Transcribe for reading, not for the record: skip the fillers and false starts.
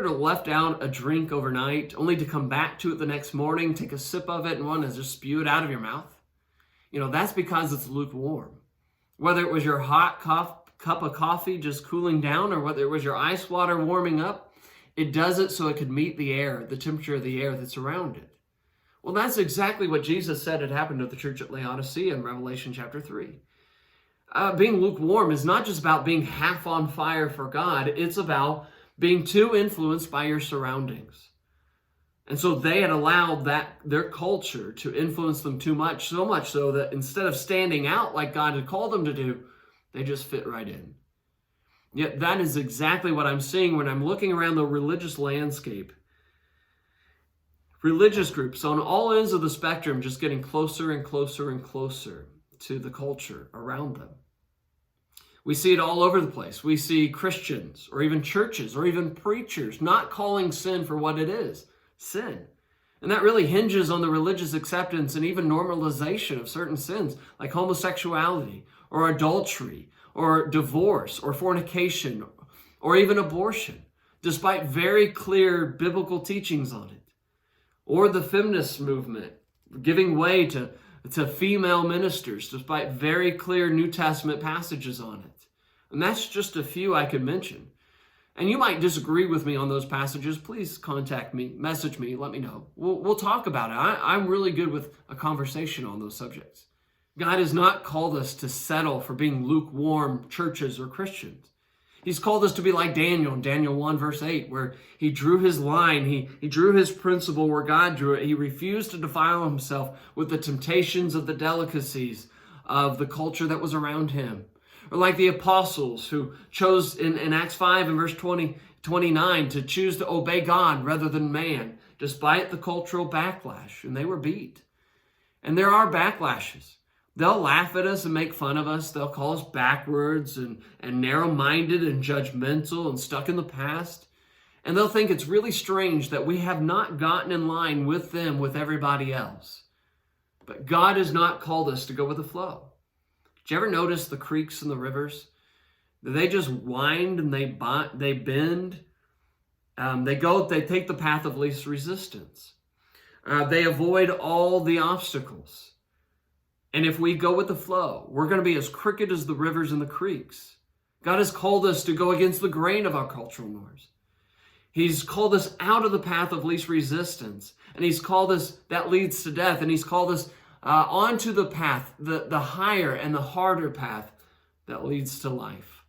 ever left out a drink overnight only to come back to it the next morning, take a sip of it, and want to just spew it out of your mouth? That's because it's lukewarm. Whether it was your hot cup of coffee just cooling down or whether it was your ice water warming up, it does it so it could meet the temperature of the air that's around it. Well, that's exactly what Jesus said had happened to the church at Laodicea in Revelation chapter 3. Being lukewarm is not just about being half on fire for God, it's about being too influenced by your surroundings. And so they had allowed their culture to influence them too much, so much so that instead of standing out like God had called them to do, they just fit right in. Yet that is exactly what I'm seeing when I'm looking around the religious landscape. Religious groups on all ends of the spectrum just getting closer and closer and closer to the culture around them. We see it all over the place. We see Christians or even churches or even preachers not calling sin for what it is, sin. And that really hinges on the religious acceptance and even normalization of certain sins like homosexuality or adultery or divorce or fornication or even abortion, despite very clear biblical teachings on it. Or the feminist movement giving way to female ministers despite very clear New Testament passages on it. And that's just a few I could mention. And you might disagree with me on those passages. Please contact me, message me, let me know. We'll talk about it. I'm really good with a conversation on those subjects. God has not called us to settle for being lukewarm churches or Christians. He's called us to be like Daniel in Daniel 1 verse 8, where he drew his line, he drew his principle where God drew it. He refused to defile himself with the temptations of the delicacies of the culture that was around him. Or like the apostles who chose in Acts 5 and verse 29 to choose to obey God rather than man, despite the cultural backlash, and they were beat. And there are backlashes. They'll laugh at us and make fun of us. They'll call us backwards and narrow-minded and judgmental and stuck in the past. And they'll think it's really strange that we have not gotten in line with them, with everybody else. But God has not called us to go with the flow. Did you ever notice the creeks and the rivers? They just wind and they bend. They take the path of least resistance. They avoid all the obstacles. And if we go with the flow, we're going to be as crooked as the rivers and the creeks. God has called us to go against the grain of our cultural norms. He's called us out of the path of least resistance. And he's called us, that leads to death. And he's called us onto the path, the higher and the harder path that leads to life.